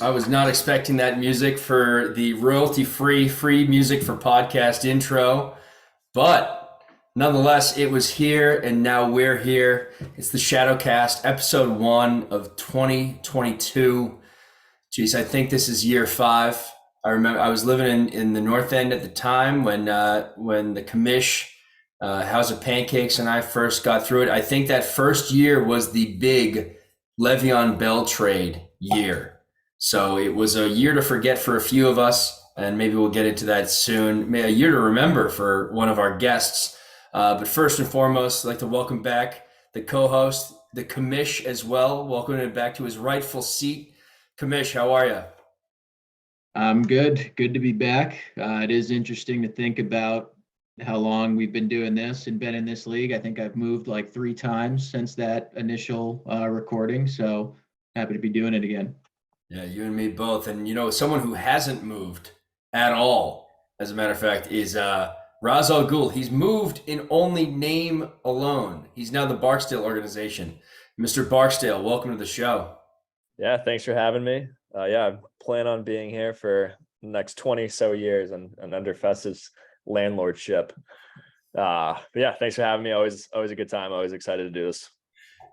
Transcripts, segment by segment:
I was not expecting that music for the royalty-free free music for podcast intro, but nonetheless, it was here and now we're here. It's the ShadowCast, episode 1 of 2022. Geez, I think this is year 5. I remember I was living in the North End at the time when the commish House of Pancakes and I first got through it. I think that first year was the big Le'Veon Bell trade year. So it was a year to forget for a few of us, and maybe we'll get into that soon. A year to remember for one of our guests. But first and foremost, I'd like to welcome back the co-host, the commish as well. Welcome him back to his rightful seat. Commish, how are you? I'm good. Good to be back. It is interesting to think about how long we've been doing this and been in this league. I think I've moved like 3 times since that initial recording. So happy to be doing it again. Yeah, you and me both. And someone who hasn't moved at all, as a matter of fact, is Raz Al Ghul. He's moved in only name alone. He's now the Barksdale organization. Mr. Barksdale, welcome to the show. Yeah, thanks for having me. I plan on being here for the next 20 so years and under Fess's landlordship. But yeah, thanks for having me. Always a good time. Always excited to do this.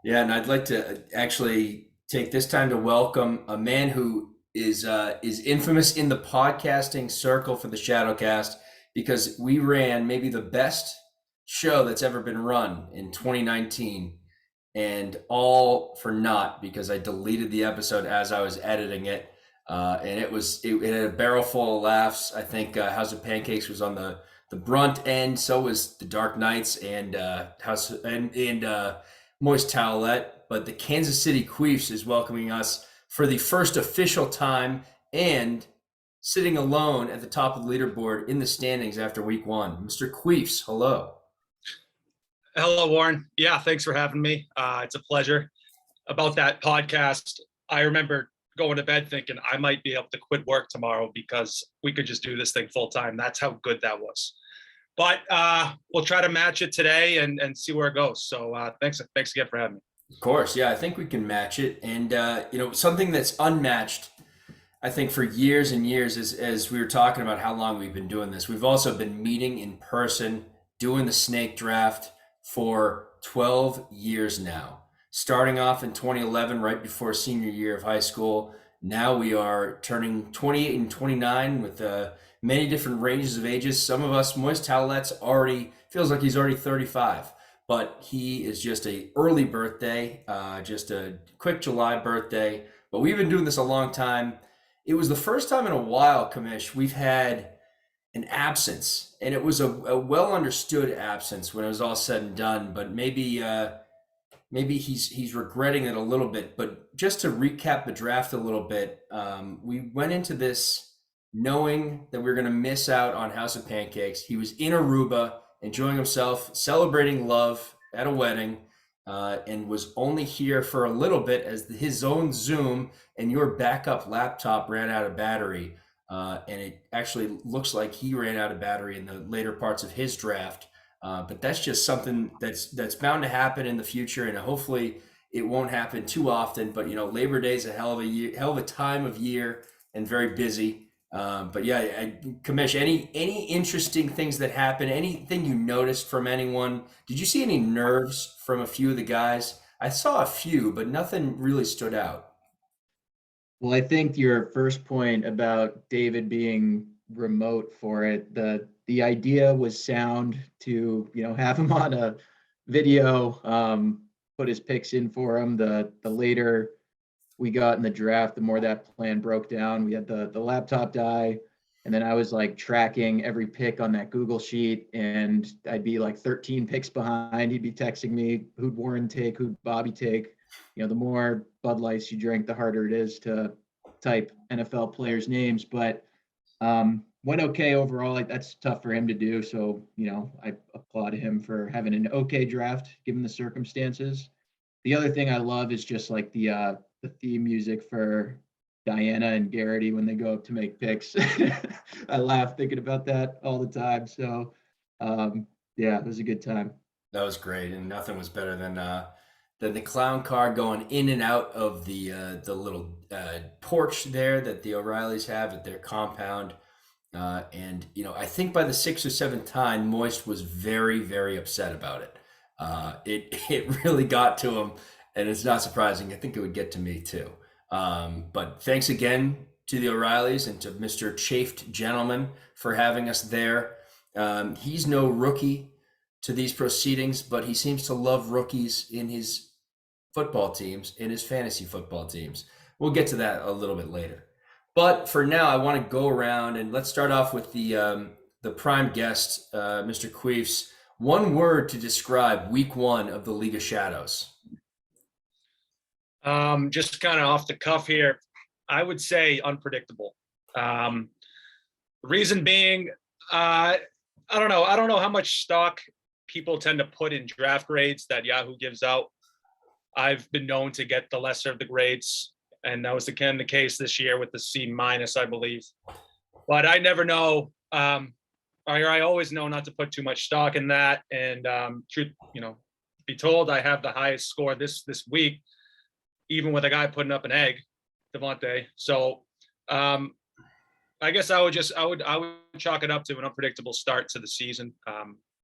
Yeah, and I'd like to actually take this time to welcome a man who is infamous in the podcasting circle for the ShadowCast, because we ran maybe the best show that's ever been run in 2019, and all for naught because I deleted the episode as I was editing it, and it had a barrel full of laughs. I think House of Pancakes was on the brunt end, so was the Dark Knights and Moist Towelette. But the Kansas City Queefs is welcoming us for the first official time and sitting alone at the top of the leaderboard in the standings after week 1. Mr. Queefs, hello. Hello, Warren. Yeah, thanks for having me. It's a pleasure. About that podcast, I remember going to bed thinking I might be able to quit work tomorrow because we could just do this thing full time. That's how good that was. But we'll try to match it today and see where it goes. So thanks again for having me. Of course, yeah, I think we can match it. And, something that's unmatched, I think, for years and years, as we were talking about how long we've been doing this, we've also been meeting in person, doing the snake draft for 12 years now. Starting off in 2011, right before senior year of high school. Now we are turning 28 and 29 with many different ranges of ages. Some of us, Moist Towlette's already, feels like he's already 35. But he is just a early birthday, just a quick July birthday. But we've been doing this a long time. It was the first time in a while, Commish, we've had an absence, and it was a well understood absence when it was all said and done. But maybe he's regretting it a little bit. But just to recap the draft a little bit, we went into this knowing that we were going to miss out on House of Pancakes. He was in Aruba, enjoying himself, celebrating love at a wedding, and was only here for a little bit as his own Zoom and your backup laptop ran out of battery. And it actually looks like he ran out of battery in the later parts of his draft. But that's just something that's bound to happen in the future, and hopefully it won't happen too often. But Labor Day is a hell of a time of year and very busy. But yeah, Commish, any interesting things that happen? Anything you noticed from anyone? Did you see any nerves from a few of the guys? I saw a few, but nothing really stood out. Well, I think your first point about David being remote for it, the idea was sound to have him on a video, put his picks in for him. The later we got in the draft, the more that plan broke down. We had the laptop die, and then I was like tracking every pick on that Google sheet, and I'd be like 13 picks behind. He'd be texting me, who'd Warren take, who'd Bobby take. The more Bud Lights you drink, the harder it is to type NFL players' names. But went okay overall. That's tough for him to do. So, I applaud him for having an okay draft given the circumstances. The other thing I love is just like the theme music for Diana and Garrity when they go up to make picks. I laugh thinking about that all the time. So, yeah, it was a good time. That was great, and nothing was better than then the clown car going in and out of the little porch there that the O'Reillys have at their compound. And I think by the sixth or seventh time, Moist was very, very upset about it. It really got to him, and it's not surprising. I think it would get to me too. But thanks again to the O'Reillys and to Mr. Chafed Gentleman for having us there. He's no rookie to these proceedings, but he seems to love rookies in his football teams, in his fantasy football teams. We'll get to that a little bit later. But for now, I want to go around and let's start off with the prime guest, Mr. Queefs. One word to describe week one of the League of Shadows. Just kind of off the cuff here, I would say unpredictable. Reason being, I don't know. I don't know how much stock people tend to put in draft grades that Yahoo gives out. I've been known to get the lesser of the grades, and that was again the case this year with the C-, I believe. But I never know. I always know not to put too much stock in that. And be told I have the highest score this week, even with a guy putting up an egg, Devontae. So I guess I would chalk it up to an unpredictable start to the season,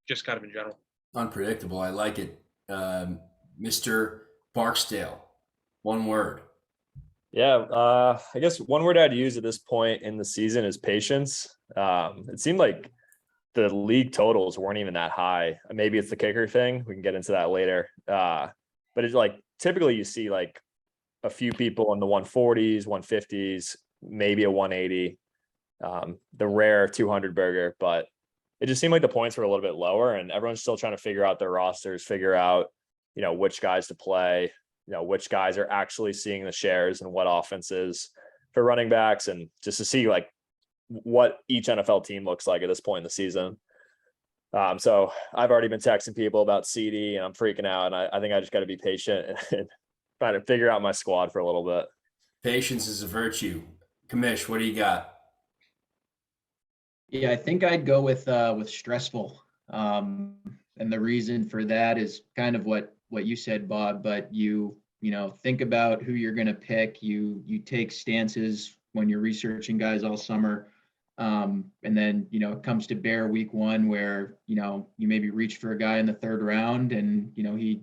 just kind of in general. Unpredictable. I like it. Mr. Barksdale, one word. Yeah, I guess one word I'd use at this point in the season is patience. It seemed like the league totals weren't even that high. Maybe it's the kicker thing. We can get into that later. But it's like typically you see like a few people in the 140s, 150s, maybe a 180, the rare 200 burger. But it just seemed like the points were a little bit lower, and everyone's still trying to figure out their rosters, figure out, which guys to play, which guys are actually seeing the shares and what offenses for running backs, and just to see like what each NFL team looks like at this point in the season. So I've already been texting people about CD, and I'm freaking out. And I think I just got to be patient and try to figure out my squad for a little bit. Patience is a virtue. Kamish, what do you got? Yeah, I think I'd go with stressful. And the reason for that is kind of what you said, Bob, but you think about who you're going to pick. You take stances when you're researching guys all summer. And then, it comes to bear week one where, you maybe reach for a guy in the third round and,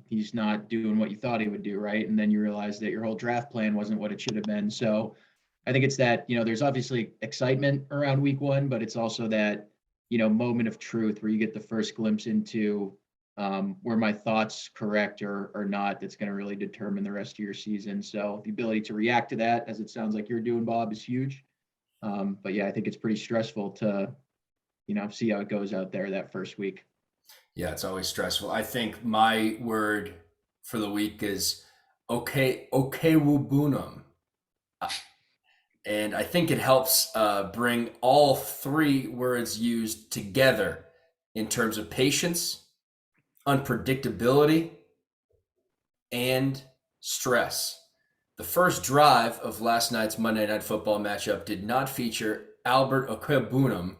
he's not doing what you thought he would do. Right. And then you realize that your whole draft plan wasn't what it should have been. So I think it's that, there's obviously excitement around week one, but it's also that, moment of truth where you get the first glimpse into were my thoughts correct or not. That's going to really determine the rest of your season. So the ability to react to that, as it sounds like you're doing, Bob, is huge. But yeah, I think it's pretty stressful to, see how it goes out there that first week. Yeah, it's always stressful. I think my word for the week is okay wubunum. And I think it helps bring all three words used together in terms of patience, unpredictability, and stress. The first drive of last night's Monday Night Football matchup did not feature Albert Okwebunam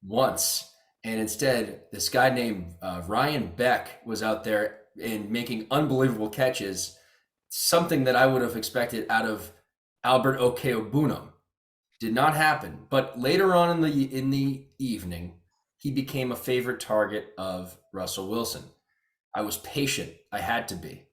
once. And instead, this guy named Ryan Beck was out there and making unbelievable catches, something that I would have expected out of Albert Okwebunam. Did not happen. But later on in the evening, he became a favorite target of Russell Wilson. I was patient. I had to be.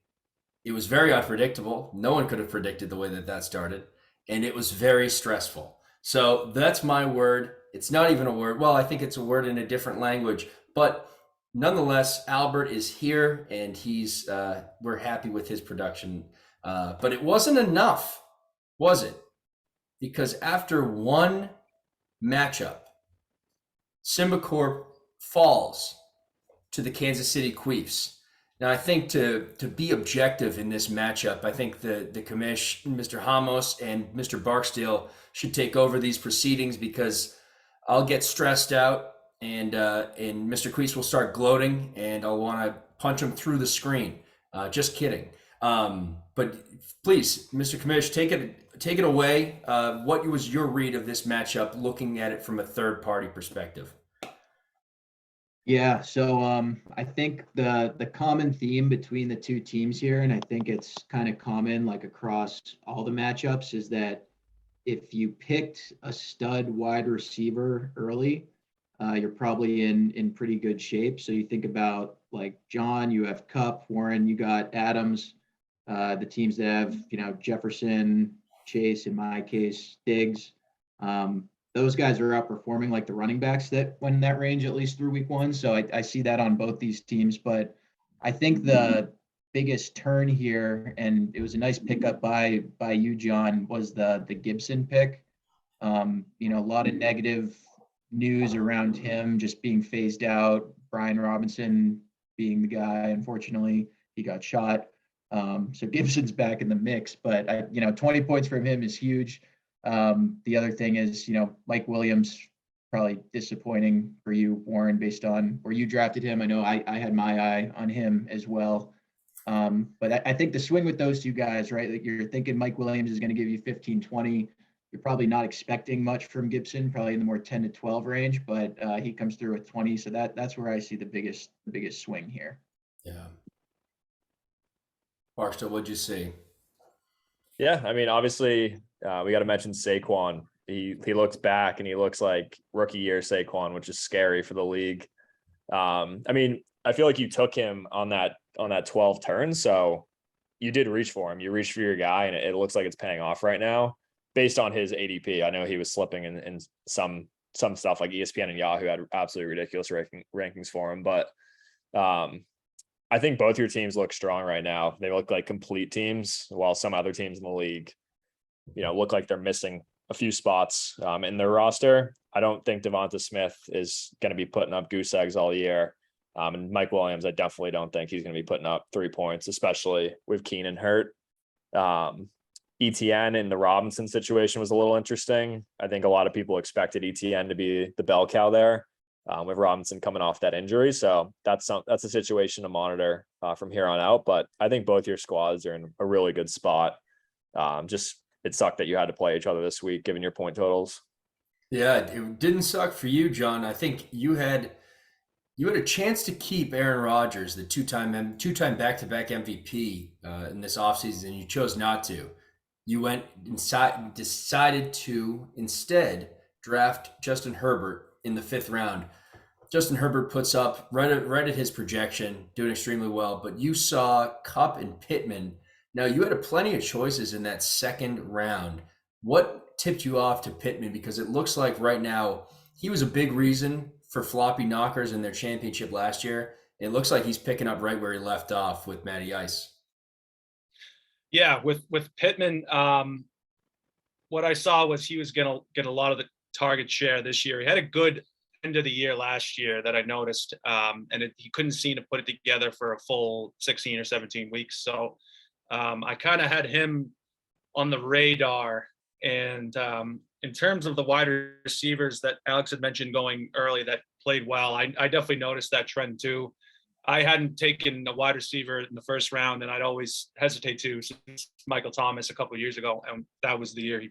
It was very unpredictable. No one could have predicted the way that started. And it was very stressful. So that's my word. It's not even a word. Well, I think it's a word in a different language. But nonetheless, Albert is here and we're happy with his production. But it wasn't enough, was it? Because after one matchup, Simba Corp falls to the Kansas City Chiefs. Now, I think to be objective in this matchup, I think the commish, Mr. Hamos and Mr. Barksdale should take over these proceedings because I'll get stressed out and Mr. Queese will start gloating and I'll want to punch him through the screen. Just kidding. But please, Mr. Commish, take it away. What was your read of this matchup, looking at it from a third-party perspective? Yeah, so I think the common theme between the two teams here, and I think it's kind of common like across all the matchups, is that if you picked a stud wide receiver early, you're probably in pretty good shape. So you think about like John, you have Cup, Warren, you got Adams, the teams that have Jefferson, Chase, in my case, Diggs. Those guys are outperforming like the running backs that went in that range at least through week one. So I see that on both these teams. But I think the biggest turn here, and it was a nice pickup by you, John, was the Gibson pick. A lot of negative news around him just being phased out. Brian Robinson being the guy, unfortunately, he got shot. So Gibson's back in the mix, but 20 points from him is huge. The other thing is, Mike Williams probably disappointing for you, Warren, based on where you drafted him. I know I had my eye on him as well. But I think the swing with those two guys, right? Like you're thinking Mike Williams is going to give you 15, 20. You're probably not expecting much from Gibson, probably in the more 10 to 12 range, but he comes through with 20. So that's where I see the biggest swing here. Yeah. Barstow, what'd you see? Yeah, I mean, obviously, we got to mention Saquon. He looks back and he looks like rookie year Saquon, which is scary for the league. I mean, I feel like you took him on that 12 turn, so you did reach for him. You reached for your guy, and it looks like it's paying off right now based on his ADP. I know he was slipping in some stuff like ESPN and Yahoo had absolutely ridiculous rankings for him, but I think both your teams look strong right now. They look like complete teams, while some other teams in the league, look like they're missing a few spots in their roster. I don't think Devonta Smith is going to be putting up goose eggs all year. And Mike Williams, I definitely don't think he's going to be putting up 3 points, especially with Keenan hurt. ETN in the Robinson situation was a little interesting. I think a lot of people expected ETN to be the bell cow there. With Robinson coming off that injury. So that's a situation to monitor from here on out. But I think both your squads are in a really good spot. Just it sucked that you had to play each other this week, given your point totals. Yeah, it didn't suck for you, John. I think you had a chance to keep Aaron Rodgers, the two-time back-to-back MVP in this offseason, and you chose not to. You went inside, decided to instead draft Justin Herbert in the 5th round. Justin Herbert puts up right at his projection, doing extremely well. But you saw Kupp and Pittman. Now you had plenty of choices in that 2nd round. What tipped you off to Pittman? Because it looks like right now he was a big reason for floppy knockers in their championship last year. It looks like he's picking up right where he left off with Matty Ice. Yeah, with Pittman, what I saw was he was going to get a lot of the target share this year. He had a good end of the year last year that I noticed, and he couldn't seem to put it together for a full 16 or 17 weeks. So I kind of had him on the radar. And in terms of the wide receivers that Alex had mentioned going early that played well, I definitely noticed that trend too. I hadn't taken a wide receiver in the 1st round, and I'd always hesitate to since Michael Thomas a couple of years ago, and that was the year he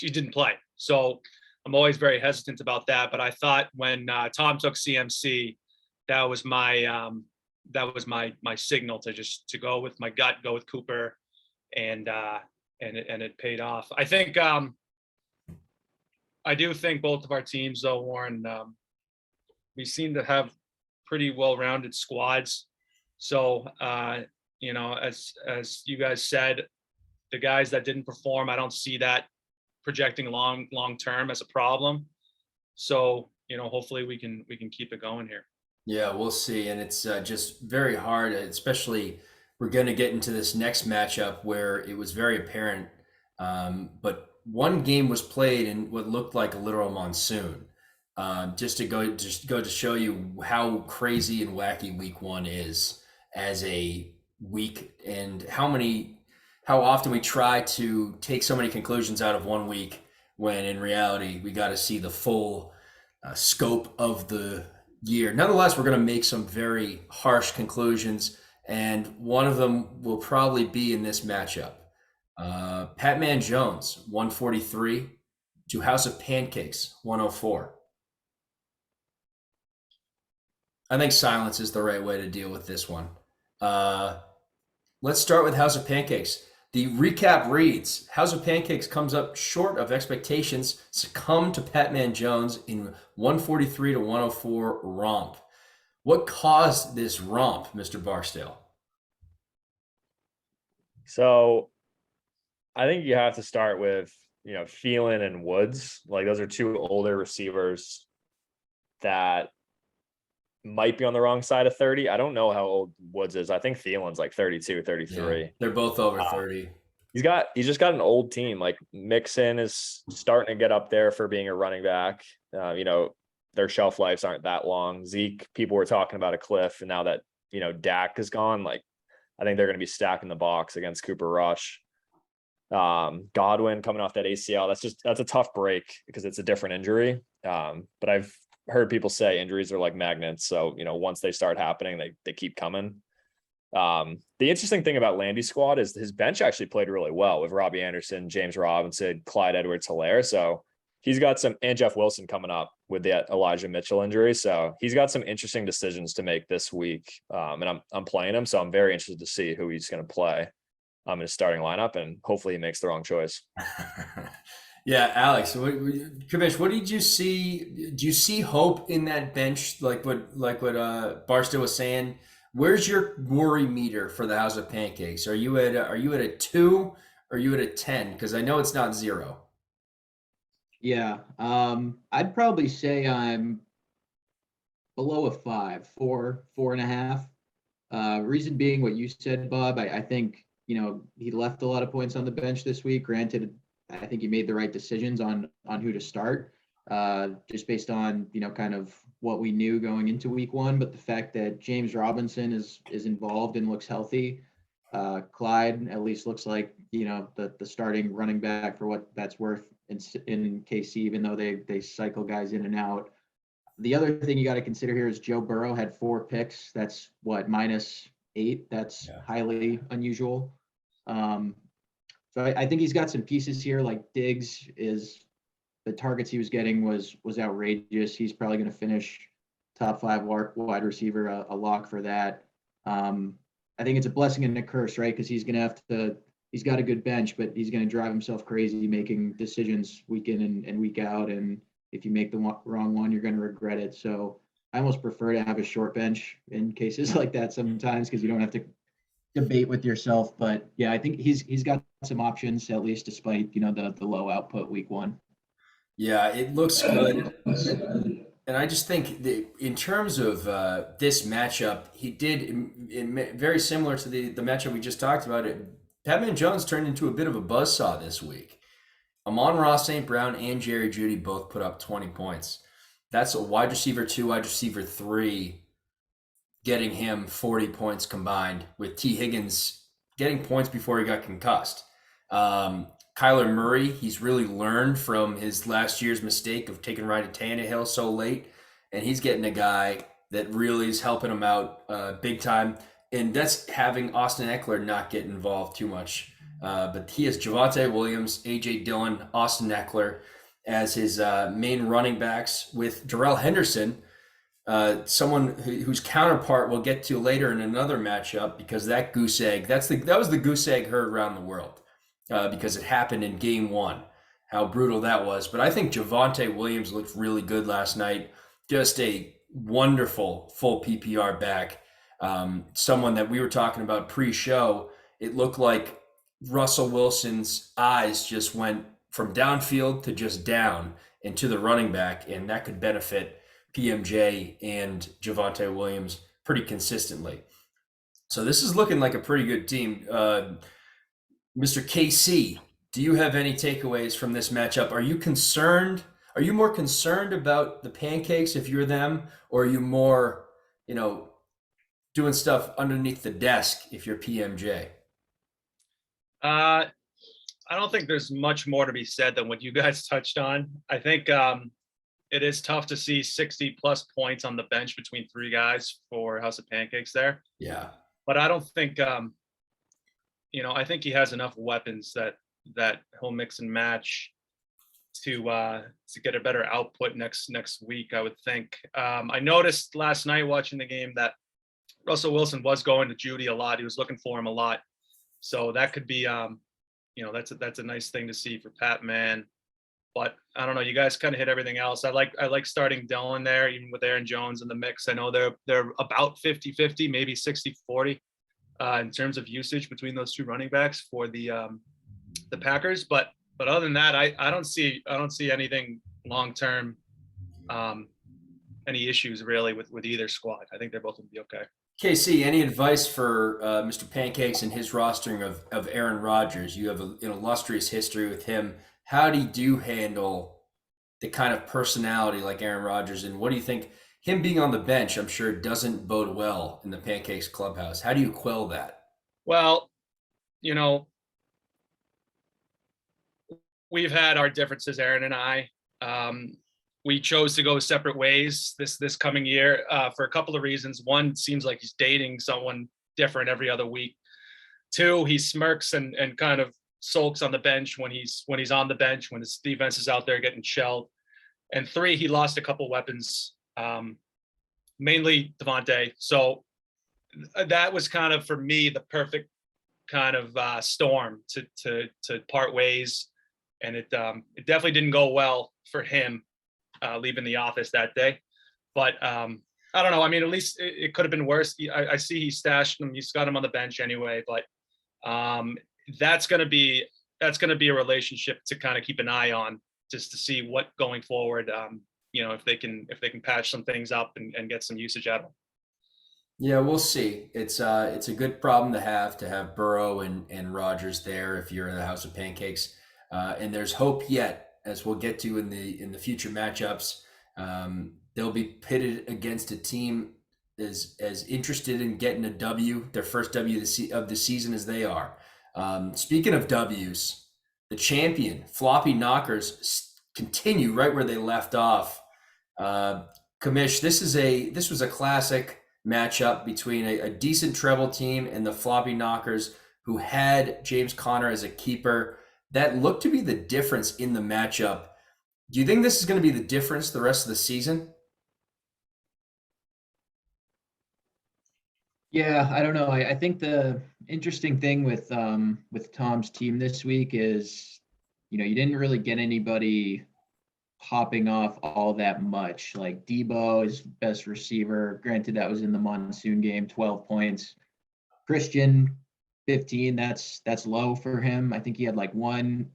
didn't play. So I'm always very hesitant about that. But I thought when Tom took CMC, that was my signal to go with my gut, go with Cooper, and it paid off. I think I do think both of our teams, though, Warren, we seem to have pretty well-rounded squads. So as you guys said, the guys that didn't perform, I don't see that projecting long term as a problem. So hopefully we can keep it going here. Yeah, we'll see. And it's just very hard, especially we're going to get into this next matchup where it was very apparent. But one game was played in what looked like a literal monsoon. Just to go to show you how crazy and wacky week 1 is as a week, and how often we try to take so many conclusions out of 1 week when in reality we got to see the full scope of the year. Nonetheless, we're going to make some very harsh conclusions, and one of them will probably be in this matchup. Patman Jones, 143, to House of Pancakes, 104. I think silence is the right way to deal with this one. Uh, let's start with House of Pancakes. The recap reads House of Pancakes comes up short of expectations, succumb to Patman Jones in 143 to 104 romp. What caused this romp, Mr. Barksdale? So I think you have to start with, Thielen and Woods. Like those are two older receivers that might be on the wrong side of 30. I don't know how old Woods is. I think Thielen's like 32, 33. Yeah, they're both over Uh, 30. He's just got an old team. Like Mixon is starting to get up there for being a running back. Their shelf lives aren't that long. Zeke, people were talking about a cliff, and now that Dak is gone, like I think they're going to be stacking the box against Cooper Rush. Godwin coming off that ACL, that's a tough break because it's a different injury. But I've heard people say injuries are like magnets. So, once they start happening, they keep coming. The interesting thing about Landy's squad is his bench actually played really well with Robbie Anderson, James Robinson, Clyde Edwards-Helaire. So he's got and Jeff Wilson coming up with the Elijah Mitchell injury. So he's got some interesting decisions to make this week. And I'm playing him. So I'm very interested to see who he's going to play in his starting lineup, and hopefully he makes the wrong choice. Yeah, Alex, Kavish, what did you see? Do you see hope in that bench, like what Barstow was saying? Where's your worry meter for the House of Pancakes? Are you at a 2 or are you at a 10? Because I know it's not 0. Yeah, I'd probably say I'm below a 5, 4, 4.5. Reason being what you said, Bob. I think he left a lot of points on the bench this week. Granted, I think he made the right decisions on who to start, just based on kind of what we knew going into week 1. But the fact that James Robinson is involved and looks healthy, Clyde at least looks like the starting running back for what that's worth in KC, even though they cycle guys in and out. The other thing you got to consider here is Joe Burrow had 4 picks. That's what, -8. That's highly unusual. So I think he's got some pieces here. Like Diggs is the targets he was getting was outrageous. He's probably going to finish top 5 wide receiver, a lock for that. I think it's a blessing and a curse, right? Because he's going to he's got a good bench, but he's going to drive himself crazy making decisions week in and week out. And if you make the wrong one, you're going to regret it. So I almost prefer to have a short bench in cases like that sometimes, because you don't have to debate with yourself. But yeah, I think he's got some options, at least despite the low output week 1. Yeah, it looks good. And I just think that in terms of this matchup, he did very similar to the matchup we just talked about. Patman Jones turned into a bit of a buzzsaw this week. Amon-Ra St. Brown and Jerry Jeudy both put up 20 points. That's a wide receiver 2, wide receiver 3, getting him 40 points combined, with T. Higgins getting points before he got concussed. Kyler Murray, he's really learned from his last year's mistake of taking Ryan Tannehill so late, and he's getting a guy that really is helping him out big time. And that's having Austin Eckler not get involved too much. But he has Javonte Williams, A.J. Dillon, Austin Eckler as his main running backs, with Darrell Henderson, someone whose counterpart we'll get to later in another matchup, because that goose egg, that was the goose egg heard around the world. Because it happened in game 1, how brutal that was. But I think Javonte Williams looked really good last night. Just a wonderful full PPR back. Someone that we were talking about pre-show, it looked like Russell Wilson's eyes just went from downfield to just down and to the running back, and that could benefit PMJ and Javonte Williams pretty consistently. So this is looking like a pretty good team. Mr. KC, do you have any takeaways from this matchup? Are you concerned? Are you more concerned about the Pancakes if you're them, or are you more, doing stuff underneath the desk if you're PMJ? I don't think there's much more to be said than what you guys touched on. I think it is tough to see 60 plus points on the bench between 3 guys for House of Pancakes there. Yeah. But I don't think, I think he has enough weapons that he'll mix and match to get a better output next week, I would think. I noticed last night watching the game that Russell Wilson was going to Judy a lot. He was looking for him a lot. So that could be, that's a nice thing to see for Pat Man. But I don't know. You guys kind of hit everything else. I like starting Dylan there, even with Aaron Jones in the mix. I know they're about 50-50, maybe 60-40 in terms of usage between those two running backs for the Packers. But other than that, I don't see anything long term, any issues really with either squad. I think they're both going to be okay. KC, any advice for Mr. Pancakes and his rostering of Aaron Rodgers? You have an illustrious history with him. How do you handle the kind of personality like Aaron Rodgers? And what do you think him being on the bench, I'm sure, doesn't bode well in the Pancakes clubhouse? How do you quell that? Well, we've had our differences, Aaron and I. We chose to go separate ways this coming year for a couple of reasons. One, seems like he's dating someone different every other week. Two, he smirks and kind of sulks on the bench when he's on the bench, when his defense is out there getting shelled. And three, he lost a couple weapons, mainly Devontae. So that was kind of, for me, the perfect kind of storm to part ways. And it definitely didn't go well for him leaving the office that day. But I don't know. I mean, at least it could have been worse. I see he stashed him. He's got him on the bench anyway. But that's going to be a relationship to kind of keep an eye on, just to see what going forward, if they can patch some things up and get some usage out of them. Yeah, we'll see. It's a good problem to have Burrow and Rodgers there if you're in the House of Pancakes. And there's hope yet, as we'll get to in the future matchups. They'll be pitted against a team as interested in getting a W, their first W of the season, as they are. Speaking of W's, the champion Floppy Knockers continue right where they left off. Kamish, this was a classic matchup between a decent treble team and the Floppy Knockers, who had James Conner as a keeper. That looked to be the difference in the matchup. Do you think this is going to be the difference the rest of the season? Yeah, I don't know. I think the interesting thing with Tom's team this week is, you didn't really get anybody popping off all that much. Like Debo is best receiver. Granted, that was in the monsoon game, 12 points. Christian, 15. That's low for him. I think he had like one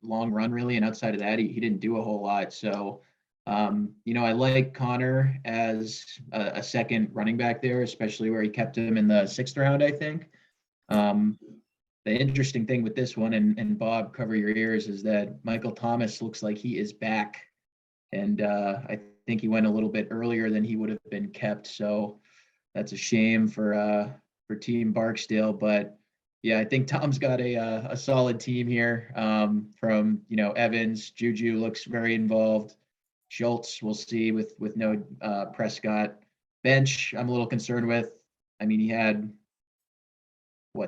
long run really, and outside of that, he didn't do a whole lot. So I like Connor as a second running back there, especially where he kept him in the 6th round, I think. The interesting thing with this one, and Bob, cover your ears, is that Michael Thomas looks like he is back. And I think he went a little bit earlier than he would have been kept. So that's a shame for Team Barksdale. But yeah, I think Tom's got a solid team here. From Evans, Juju looks very involved. Schultz, we'll see with no Prescott. Bench, I'm a little concerned with. I mean, he had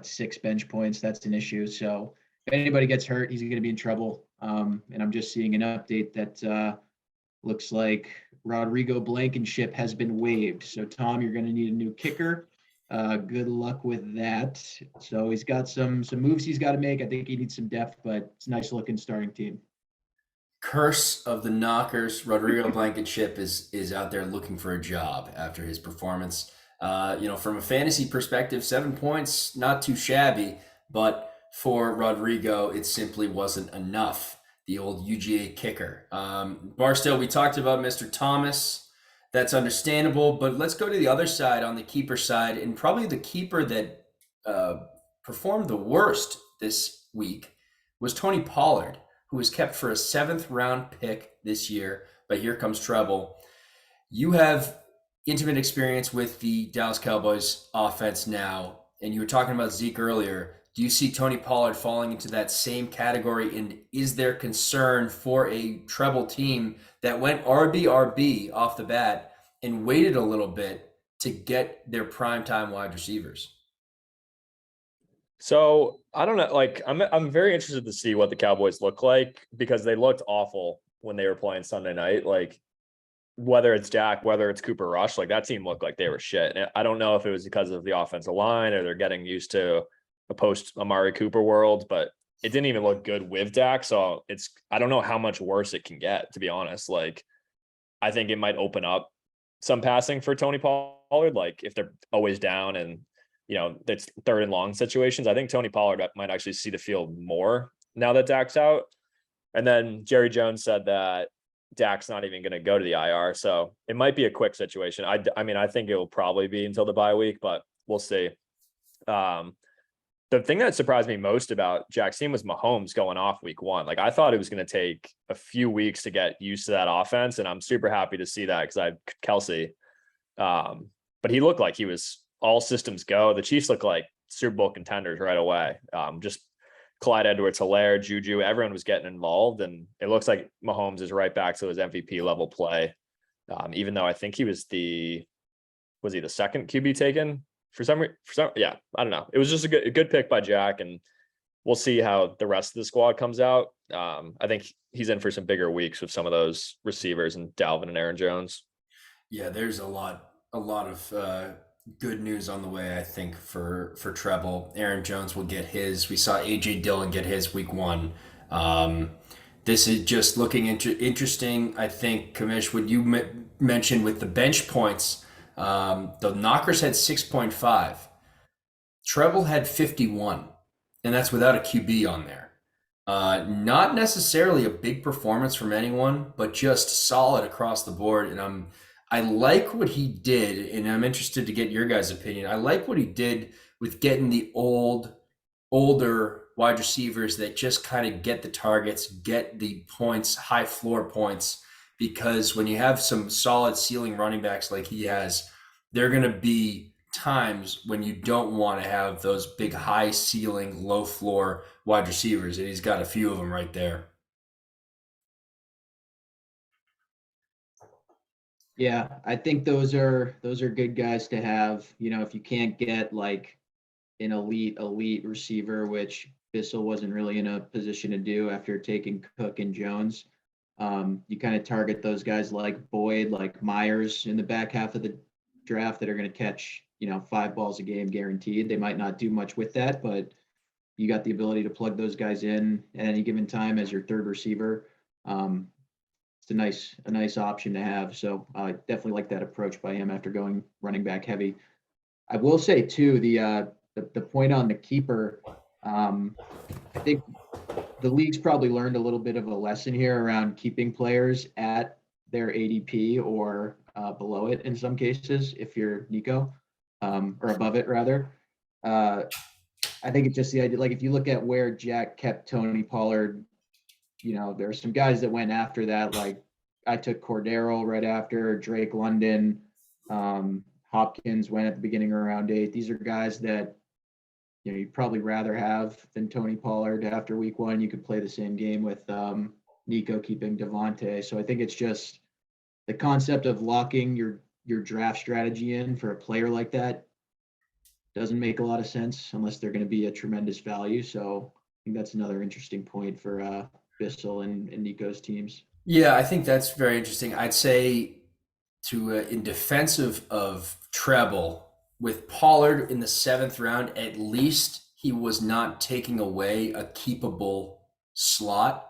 6 bench points. That's an issue. So if anybody gets hurt, he's going to be in trouble. And I'm just seeing an update that looks like Rodrigo Blankenship has been waived. So Tom, you're going to need a new kicker. Good luck with that. So he's got some moves he's got to make. I think he needs some depth, but it's a nice looking starting team. Curse of the Knockers. Rodrigo Blankenship is out there looking for a job after his performance. From a fantasy perspective, 7 points, not too shabby, but for Rodrigo, it simply wasn't enough. The old UGA kicker. Barstow, we talked about Mr. Thomas. That's understandable, but let's go to the other side, on the keeper side, and probably the keeper that performed the worst this week was Tony Pollard, who was kept for a 7th round pick this year, but here comes trouble. You have intimate experience with the Dallas Cowboys offense now, and you were talking about Zeke earlier. Do you see Tony Pollard falling into that same category, and is there concern for a treble team that went RB off the bat and waited a little bit to get their primetime wide receivers? So I don't know. Like I'm very interested to see what the Cowboys look like because they looked awful when they were playing Sunday night. Like whether it's Dak, whether it's Cooper Rush, like that team looked like they were shit. And I don't know if it was because of the offensive line or they're getting used to a post Amari Cooper world, but it didn't even look good with Dak. So I don't know how much worse it can get, to be honest. Like I think it might open up some passing for Tony Pollard. Like if they're always down and it's third and long situations, I think Tony Pollard might actually see the field more now that Dak's out. And then Jerry Jones said that Dak's not even going to go to the IR. So it might be a quick situation. I mean, I think it will probably be until the bye week, but we'll see. The thing that surprised me most about Jack's team was Mahomes going off week 1. Like I thought it was going to take a few weeks to get used to that offense. And I'm super happy to see that because I have Kelsey. But he looked like he was all systems go. The Chiefs look like Super Bowl contenders right away. Just Clyde Edwards-Helaire, Juju, everyone was getting involved. And it looks like Mahomes is right back to his MVP level play. Even though I think was he the second QB taken? For some, yeah, I don't know. It was just a good pick by Jack, and we'll see how the rest of the squad comes out. I think he's in for some bigger weeks with some of those receivers and Dalvin and Aaron Jones. Yeah, there's a lot of good news on the way, I think, for Treble. Aaron Jones will get his. We saw AJ Dillon get his week 1. This is just looking interesting. I think, Kamish, what you mentioned with the bench points. The Knockers had 6.5. Treble had 51, and that's without a QB on there. Not necessarily a big performance from anyone, but just solid across the board. And I like what he did, and I'm interested to get your guys' opinion. I like what he did with getting the older wide receivers that just kind of get the targets, get the points, high floor points. Because when you have some solid ceiling running backs like he has, there are going to be times when you don't want to have those big high ceiling, low floor wide receivers. And he's got a few of them right there. Yeah, I think those are good guys to have. If you can't get like an elite receiver, which Bissell wasn't really in a position to do after taking Cook and Jones. You kind of target those guys like Boyd, like Myers in the back half of the draft that are going to catch, 5 balls a game guaranteed. They might not do much with that, but you got the ability to plug those guys in at any given time as your third receiver. It's a nice option to have. So I definitely like that approach by him after going running back heavy. I will say too, the point on the keeper, I think the league's probably learned a little bit of a lesson here around keeping players at their ADP or below it in some cases, if you're Nico, or above it rather. I think it's just the idea, like if you look at where Jack kept Tony Pollard, there are some guys that went after that. Like I took Cordero right after, Drake London, Hopkins went at the beginning of round 8. These are guys that you'd probably rather have than Tony Pollard after week 1. You could play the same game with Nico keeping Devontae. So I think it's just the concept of locking your draft strategy in for a player like that doesn't make a lot of sense unless they're going to be a tremendous value. So I think that's another interesting point for Bissell and Nico's teams. Yeah, I think that's very interesting. I'd say in defense of Treble, with Pollard in the 7th round, at least he was not taking away a keepable slot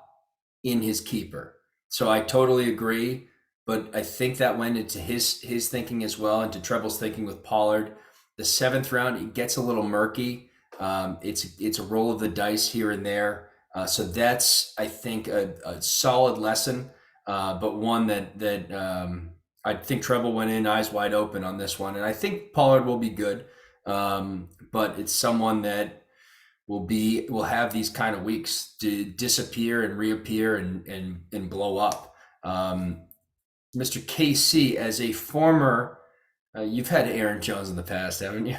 in his keeper. So I totally agree, but I think that went into his thinking as well, into Treble's thinking with Pollard. The 7th round, it gets a little murky. It's a roll of the dice here and there. So that's, I think, a solid lesson, but one that I think Treble went in eyes wide open on this one. And I think Pollard will be good, but it's someone that will have these kind of weeks to disappear and reappear and blow up. Mr. KC, as a former, you've had Aaron Jones in the past, haven't you?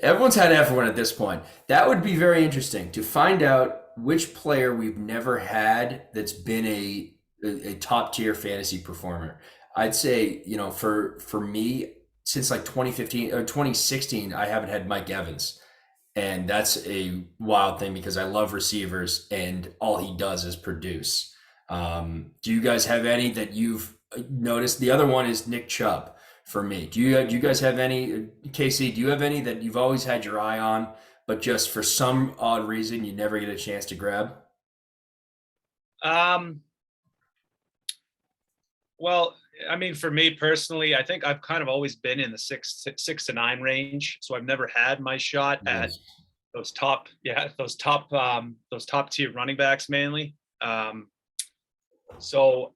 Everyone's had everyone at this point. That would be very interesting to find out which player we've never had that's been a top tier fantasy performer. I'd say, for me, since like 2015 or 2016, I haven't had Mike Evans. And that's a wild thing because I love receivers and all he does is produce. Do you guys have any that you've noticed? The other one is Nick Chubb for me. Do you guys have any, Casey, do you have any that you've always had your eye on, but just for some odd reason you never get a chance to grab? Well, I mean, for me personally, I think I've kind of always been in the six to nine range. So I've never had my shot at Nice. those top tier running backs mainly. So,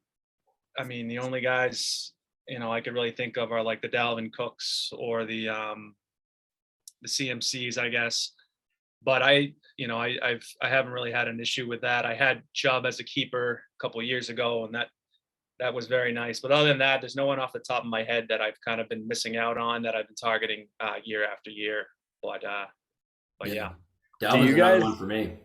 I mean, the only guys, I could really think of are like the Dalvin Cooks or the CMCs, I guess. But I haven't really had an issue with that. I had Chubb as a keeper a couple of years ago, and that was very nice. But other than that, there's no one off the top of my head that I've kind of been missing out on that I've been targeting year after year. But yeah. Dalvin's you another guys- one for me.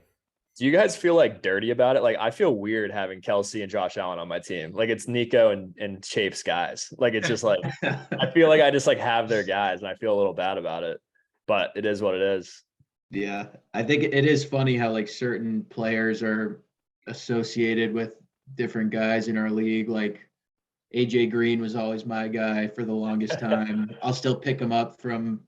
Do you guys feel like dirty about it? Like I feel weird having Kelsey and Josh Allen on my team. Like it's Nico and Chafe's guys. Like it's just like I feel like I just like have their guys and I feel a little bad about it. But it is what it is. Yeah, I think it is funny how like certain players are associated with different guys in our league. Like AJ Green was always my guy for the longest time. I'll still pick him up from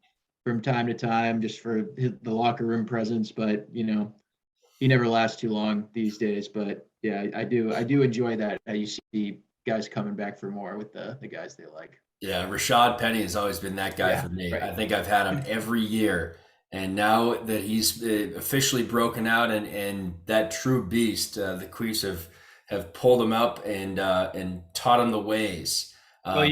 time to time just for the locker room presence, but he never lasts too long these days. But yeah, I do enjoy that how you see guys coming back for more with the guys they like. Yeah, Rashad Penny has always been that guy Yeah, for me. right. I think I've had him every year. And now that he's officially broken out and that true beast, the Queefs have pulled him up and taught him the ways. Well,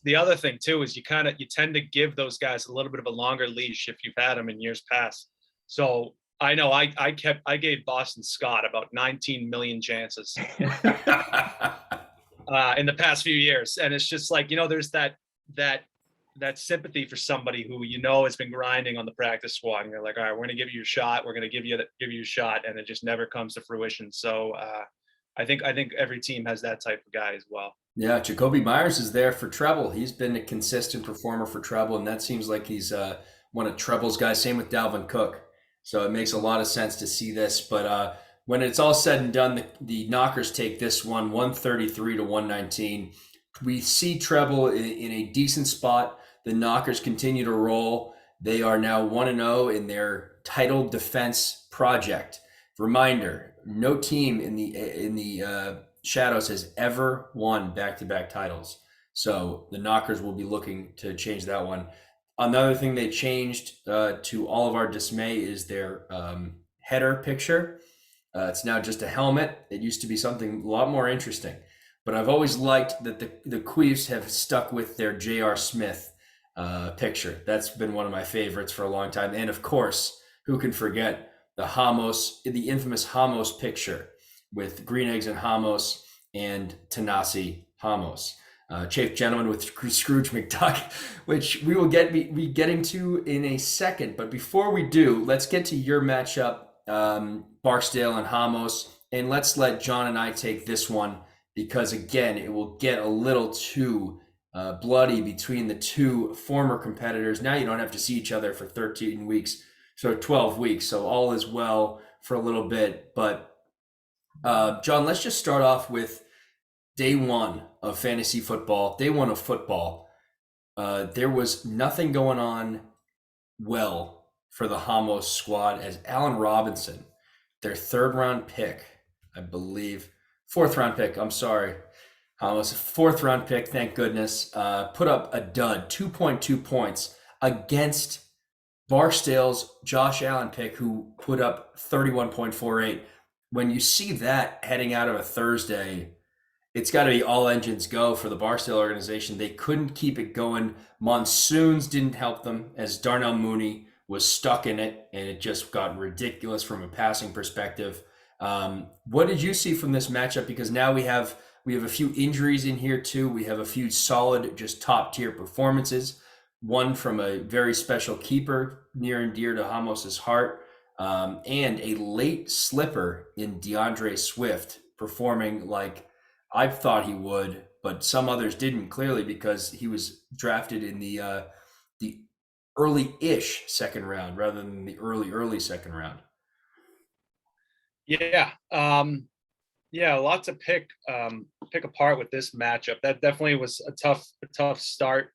the other thing too is you tend to give those guys a little bit of a longer leash if you've had them in years past. So I know I gave Boston Scott about 19 million chances in the past few years, and it's just like there's that sympathy for somebody who has been grinding on the practice squad, and you're like, all right, we're going to give you a shot, we're going to give you a shot, and it just never comes to fruition. So I think every team has that type of guy as well. Yeah, Jacoby Myers is there for treble. He's been a consistent performer for treble, and that seems like he's one of treble's guys. Same with Dalvin Cook. So it makes a lot of sense to see this. But when it's all said and done, the Knockers take this one 133 to 119. We see treble in a decent spot. The Knockers continue to roll. They are now 1-0 in their title defense project. Reminder, no team in the Shadows has ever won back-to-back titles. So the Knockers will be looking to change that one. Another thing they changed to all of our dismay is their header picture. It's now just a helmet. It used to be something a lot more interesting. But I've always liked that the Queefs have stuck with their J.R. Smith picture. That's been one of my favorites for a long time. And of course, who can forget the infamous Hamos picture with Green Eggs and Hamos and Tanasi Hamos. Chafe Gentleman with Scrooge McDuck, which we will be getting to in a second. But before we do, let's get to your matchup, Barksdale and Hamos, and let's let John and I take this one because, again, it will get a little too bloody between the two former competitors. Now you don't have to see each other for 13 weeks, so 12 weeks, so all is well for a little bit. But John, let's just start off with day one of fantasy football, day one of football. There was nothing going on well for the Hamos squad as Allen Robinson, their third round pick, I believe, fourth round pick, I'm sorry. Hamos, fourth round pick, thank goodness, put up a dud, 2.2 points against Barksdale's Josh Allen pick, who put up 31.48. When you see that heading out of a Thursday, it's got to be all engines go for the Barksdale organization. They couldn't keep it going. Monsoons didn't help them as Darnell Mooney was stuck in it, and it just got ridiculous from a passing perspective. What did you see from this matchup? Because now we have a few injuries in here too. We have a few solid, just top tier performances. One from a very special keeper near and dear to Hamos's heart, and a late slipper in DeAndre Swift performing like I thought he would, but some others didn't, clearly because he was drafted in the early-ish second round rather than the early second round. Yeah. Yeah, a lot to pick apart with this matchup. That definitely was a tough start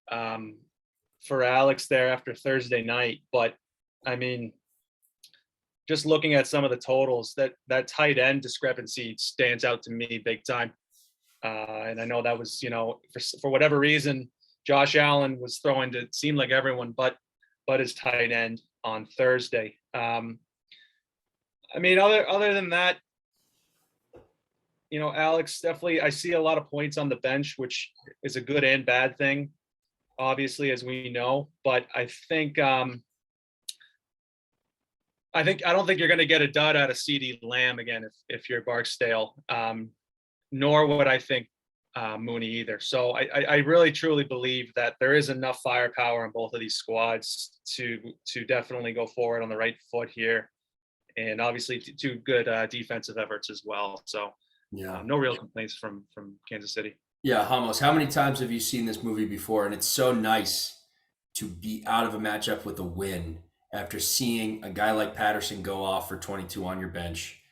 for Alex there after Thursday night. But I mean, just looking at some of the totals, that tight end discrepancy stands out to me big time. And I know that was, for whatever reason, Josh Allen was throwing to, it seemed like everyone but his tight end on Thursday. I mean, other than that, Alex, definitely, I see a lot of points on the bench, which is a good and bad thing, obviously, as we know. But I don't think you're going to get a dud out of CeeDee Lamb again if you're Barksdale. Nor would I think Mooney either. So I really truly believe that there is enough firepower in both of these squads to definitely go forward on the right foot here, and obviously two good defensive efforts as well. So. Yeah. No real complaints from Kansas City. Yeah, Hamos, how many times have you seen this movie before? And it's so nice to be out of a matchup with a win after seeing a guy like Patterson go off for 22 on your bench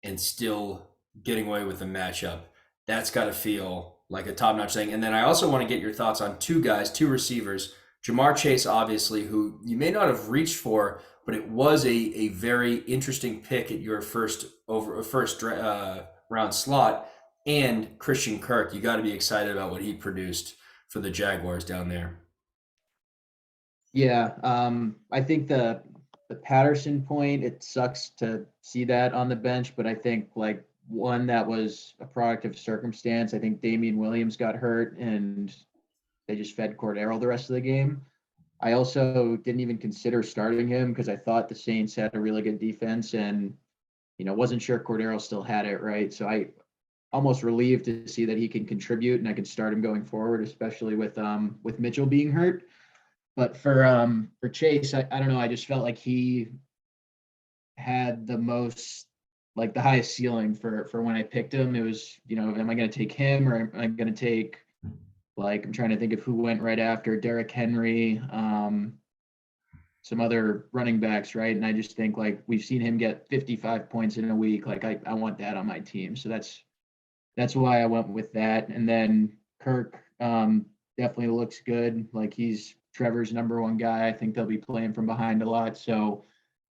and still getting away with a matchup. That's got to feel like a top-notch thing. And then I also want to get your thoughts on two receivers. Jamar Chase, obviously, who you may not have reached for, but it was a very interesting pick at your first round slot, and Christian Kirk. You got to be excited about what he produced for the Jaguars down there. Yeah, I think the Patterson point, it sucks to see that on the bench, but I think like one that was a product of circumstance. I think Damian Williams got hurt and they just fed Cordero the rest of the game. I also didn't even consider starting him because I thought the Saints had a really good defense and wasn't sure Cordero still had it, right? So I almost relieved to see that he can contribute and I can start him going forward, especially with Mitchell being hurt. But for Chase, I don't know. I just felt like he had the most, like the highest ceiling for when I picked him. It was, am I going to take him or am I going to take, like, I'm trying to think of who went right after Derrick Henry, some other running backs, right? And I just think like we've seen him get 55 points in a week. Like I want that on my team. So that's why I went with that. And then Kirk definitely looks good. Like he's Trevor's number one guy. I think they'll be playing from behind a lot. So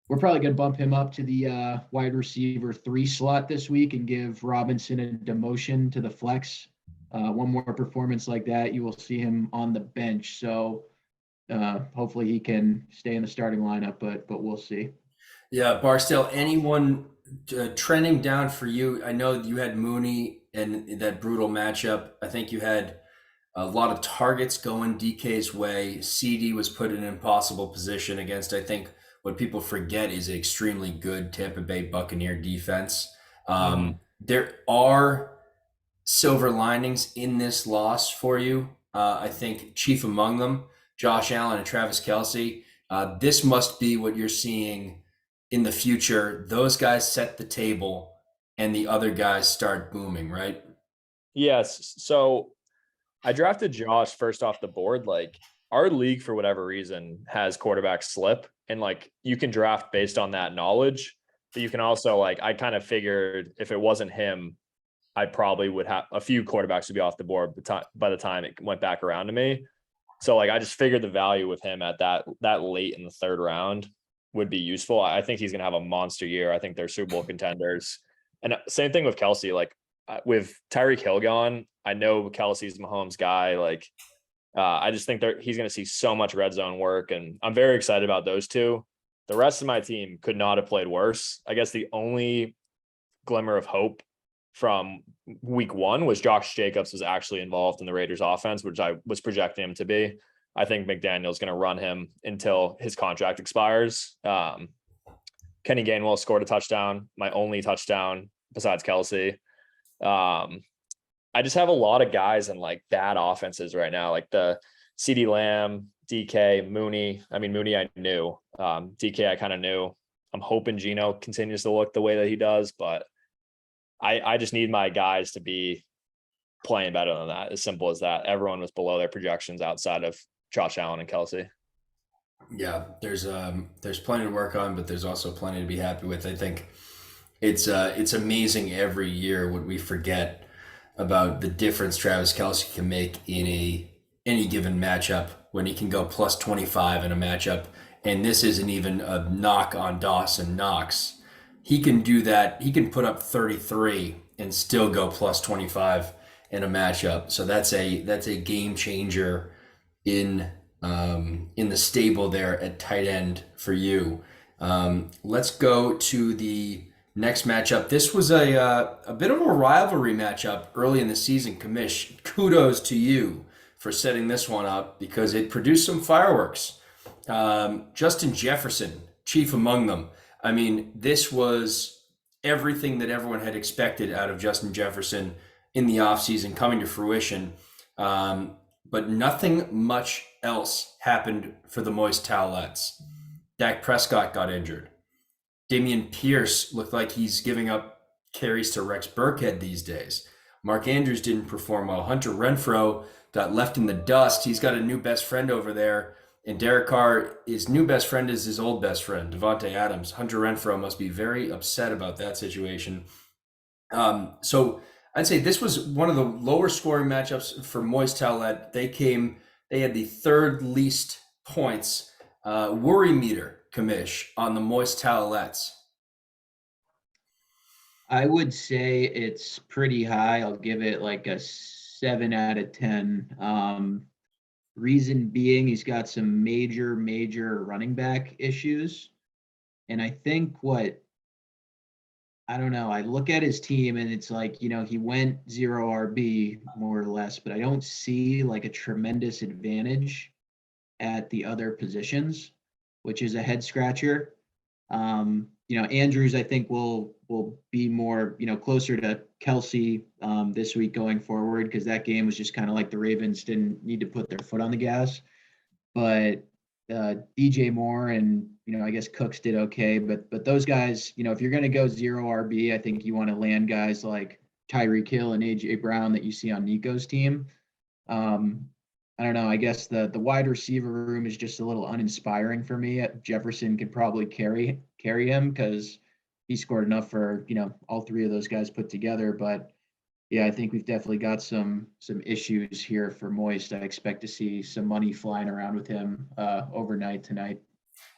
we're probably going to bump him up to the wide receiver 3 slot this week and give Robinson a demotion to the flex. One more performance like that, you will see him on the bench. So hopefully he can stay in the starting lineup, but we'll see. Yeah, Barstow, anyone trending down for you? I know you had Mooney and that brutal matchup. I think you had a lot of targets going DK's way. CD was put in an impossible position against, I think, what people forget is an extremely good Tampa Bay Buccaneer defense. There are silver linings in this loss for you. I think chief among them, Josh Allen and Travis Kelce. This must be what you're seeing in the future. Those guys set the table and the other guys start booming, right? Yes. So I drafted Josh first off the board. Like our league, for whatever reason, has quarterback slip, and like you can draft based on that knowledge, but you can also I kind of figured if it wasn't him, I probably would have a few quarterbacks would be off the board by the time it went back around to me. So I just figured the value with him at that late in the 3rd round would be useful. I think he's going to have a monster year. I think they're Super Bowl contenders. And same thing with Kelce. Like with Tyreek Hill gone, I know Kelce's Mahomes guy. I just think he's going to see so much red zone work, and I'm very excited about those two. The rest of my team could not have played worse. I guess the only glimmer of hope from week 1 was Josh Jacobs was actually involved in the Raiders offense, which I was projecting him to be. I think McDaniel's going to run him until his contract expires. Kenny Gainwell scored a touchdown, my only touchdown besides Kelce. I just have a lot of guys in bad offenses right now, like the CeeDee Lamb, DK, Mooney. I mean, Mooney I knew. DK I kind of knew. I'm hoping Geno continues to look the way that he does, but I just need my guys to be playing better than that. As simple as that. Everyone was below their projections outside of Josh Allen and Kelce. There's plenty to work on, but there's also plenty to be happy with. I think it's amazing every year what we forget about the difference Travis Kelce can make in any given matchup when he can go plus 25 in a matchup. And this isn't even a knock on Dawson Knox. He can do that. He can put up 33 and still go plus 25 in a matchup. So that's a game changer in in the stable there at tight end for you. Let's go to the next matchup. This was a bit of a rivalry matchup early in the season. Kamish, kudos to you for setting this one up because it produced some fireworks. Justin Jefferson, chief among them. I mean, this was everything that everyone had expected out of Justin Jefferson in the offseason coming to fruition. But nothing much else happened for the Moist Towelettes. Dak Prescott got injured. Dameon Pierce looked like he's giving up carries to Rex Burkhead these days. Mark Andrews didn't perform well. Hunter Renfrow got left in the dust. He's got a new best friend over there. And Derek Carr, his new best friend is his old best friend, Devontae Adams. Hunter Renfrow must be very upset about that situation. So I'd say this was one of the lower scoring matchups for Moist Towelette. They had the third least points worry meter, Kamish, on the Moist Towelettes. I would say it's pretty high. I'll give it like a 7 out of 10. Reason being, he's got some major running back issues. And I think I don't know, I look at his team and it's like, he went 0 RB more or less, but I don't see like a tremendous advantage at the other positions, which is a head scratcher. Andrews, I think will be more, closer to Kelce this week going forward because that game was just kind of like the Ravens didn't need to put their foot on the gas. But DJ Moore and I guess Cooks did okay, but those guys, if you're going to go 0 RB, I think you want to land guys like Tyreek Hill and AJ Brown that you see on Nico's team. I don't know. I guess the wide receiver room is just a little uninspiring for me. Jefferson could probably carry him because he scored enough for all three of those guys put together. But yeah, I think we've definitely got some issues here for Moist. I expect to see some money flying around with him overnight tonight.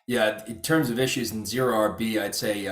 Yeah, in terms of issues in zero RB, I'd say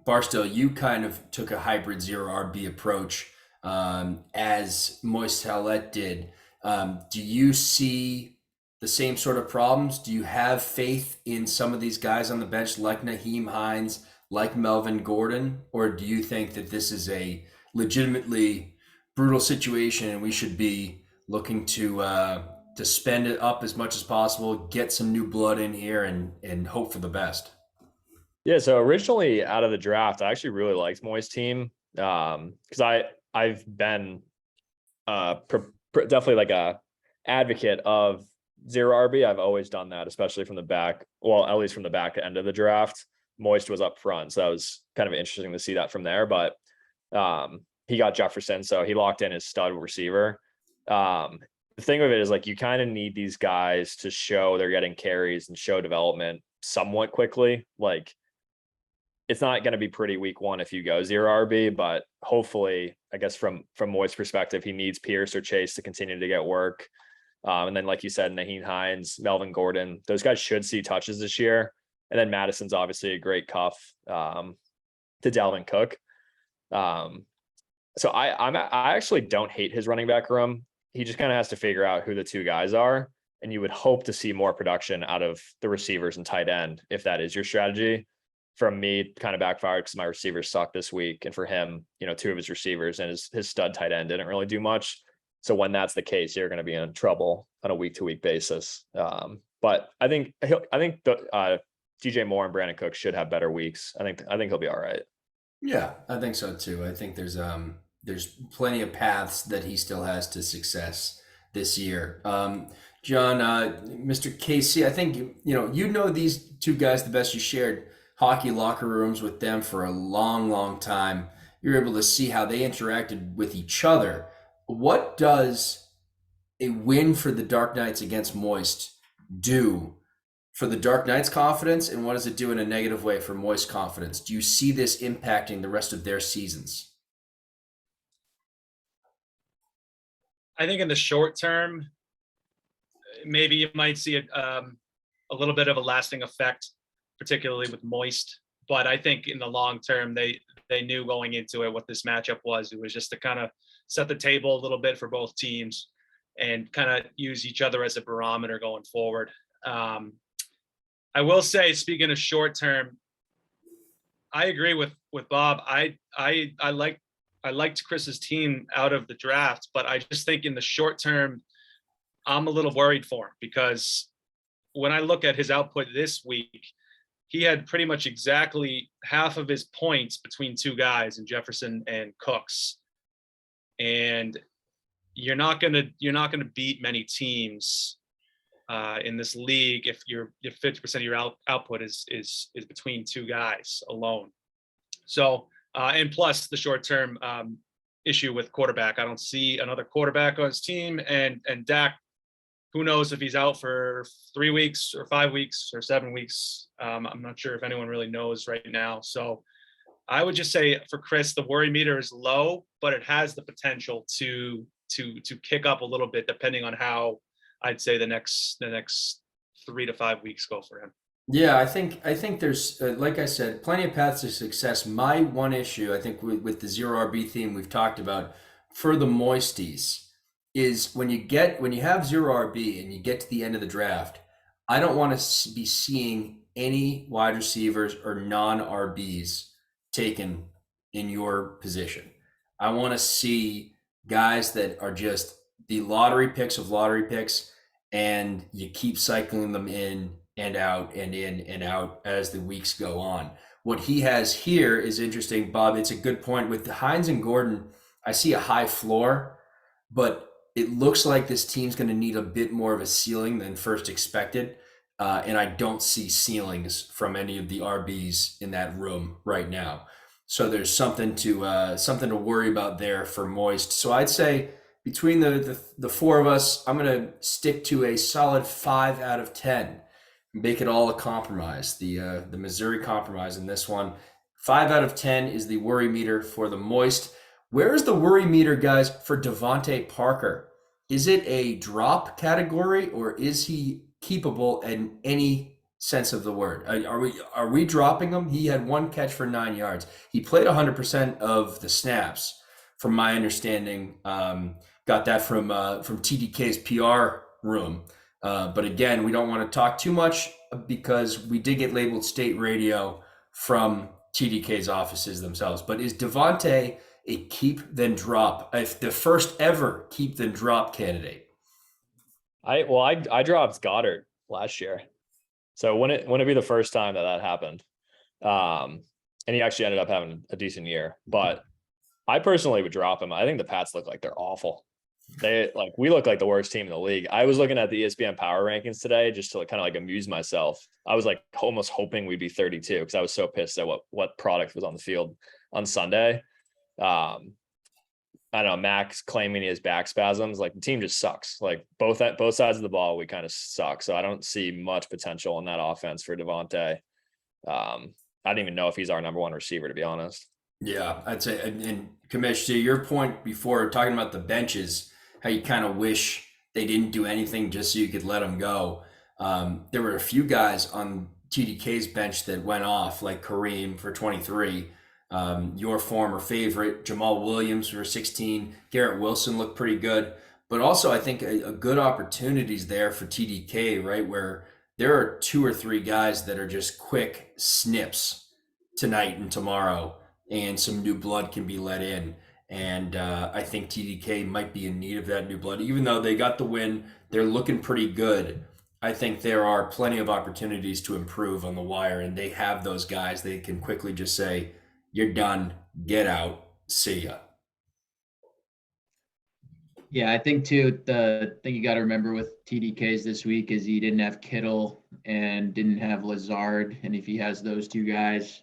Barstow, you kind of took a hybrid zero RB approach as Moist Towelette did. Do you see the same sort of problems? Do you have faith in some of these guys on the bench like Naheem Hines, like Melvin Gordon? Or do you think that this is a legitimately brutal situation and we should be looking to spend it up as much as possible, get some new blood in here and hope for the best? Yeah, so originally out of the draft, I actually really liked Moy's team because I've been definitely like a advocate of zero RB. I've always done that, especially from the back. Well, at least from the back end of the draft. Moist was up front, so that was kind of interesting to see that from there. But he got Jefferson, so he locked in his stud receiver. The thing of it is like you kind of need these guys to show they're getting carries and show development somewhat quickly. Like it's not going to be pretty week one if you go zero RB, but hopefully, I guess from Moy's perspective, he needs Pierce or Chase to continue to get work. And then, like you said, Naheem Hines, Melvin Gordon, those guys should see touches this year. And then Madison's obviously a great cuff to Dalvin Cook. So I actually don't hate his running back room. He just kind of has to figure out who the two guys are. And you would hope to see more production out of the receivers and tight end if that is your strategy. From me, kind of backfired because my receivers sucked this week. And for him, two of his receivers and his stud tight end didn't really do much. So when that's the case, you're going to be in trouble on a week-to-week basis. But I think DJ Moore and Brandon Cook should have better weeks. I think he'll be all right. Yeah, I think so too. I think there's plenty of paths that he still has to success this year. John, Mr. KC, I think you know these two guys the best. You shared hockey locker rooms with them for a long time. You're able to see how they interacted with each other. What does a win for the Dark Knights against Moist do for the Dark Knight's confidence, and what does it do in a negative way for Moist confidence? Do you see this impacting the rest of their seasons? I think in the short term, maybe you might see a little bit of a lasting effect, particularly with Moist. But I think in the long term, they knew going into it what this matchup was. It was just to kind of set the table a little bit for both teams and kind of use each other as a barometer going forward. I will say, speaking of short term, I agree with Bob. I liked Chris's team out of the draft, but I just think in the short term, I'm a little worried for him because when I look at his output this week, he had pretty much exactly half of his points between two guys in Jefferson and Cooks. And you're not gonna beat many teams in this league if your 50% of your output is between two guys alone. So and plus the short term issue with quarterback. I don't see another quarterback on his team, and Dak, who knows if he's out for 3 weeks or 5 weeks or 7 weeks. I'm not sure if anyone really knows right now. So I would just say for Chris, the worry meter is low, but it has the potential to kick up a little bit depending on how I'd say the next 3 to 5 weeks go for him. Yeah, I think there's like I said, plenty of paths to success. My one issue, I think, with the zero RB theme we've talked about for the Moisties is when you have zero RB and you get to the end of the draft, I don't want to be seeing any wide receivers or non RBs taken in your position. I want to see guys that are just the lottery picks of lottery picks, and you keep cycling them in and out and in and out as the weeks go on. What he has here is interesting, Bob. It's a good point. With Hines and Gordon, I see a high floor, but it looks like this team's going to need a bit more of a ceiling than first expected. And I don't see ceilings from any of the RBs in that room right now. So there's something to worry about there for Moist. So I'd say between the four of us, I'm going to stick to a solid 5 out of 10. Make it all a compromise. The Missouri compromise in this one. 5 out of 10 is the worry meter for the Moist. Where is the worry meter, guys, for Devontae Parker? Is it a drop category, or is he keepable in any sense of the word? Are we dropping him? He had 1 catch for 9 yards. He played 100% of the snaps, from my understanding. Got that from TDK's PR room. But again, we don't want to talk too much because we did get labeled state radio from TDK's offices themselves. But is Devontae a keep then drop, if the first ever keep then drop candidate? I dropped Goddard last year, so wouldn't it be the first time that happened? And he actually ended up having a decent year, but I personally would drop him. I think the Pats look like they're awful. We look like the worst team in the league. I was looking at the ESPN power rankings today just to kind of amuse myself. I was almost hoping we'd be 32 because I was so pissed at what product was on the field on Sunday. I don't know, Max claiming he has back spasms. The team just sucks. Both sides of the ball, we kind of suck. So I don't see much potential in that offense for Devontae. I don't even know if he's our number one receiver, to be honest. Yeah, I'd say, and Kamish, to your point before talking about the benches, how you kind of wish they didn't do anything just so you could let them go. There were a few guys on TDK's bench that went off, like Kareem for 23. Your former favorite, Jamal Williams for 16. Garrett Wilson looked pretty good. But also, I think a good opportunities there for TDK, right, where there are 2 or 3 guys that are just quick snips tonight and tomorrow, and some new blood can be let in. And I think TDK might be in need of that new blood. Even though they got the win, they're looking pretty good. I think there are plenty of opportunities to improve on the wire, and they have those guys. They can quickly just say, you're done, get out, see ya. Yeah, I think too, the thing you got to remember with TDKs this week is he didn't have Kittle and didn't have Lazard. And if he has those 2 guys,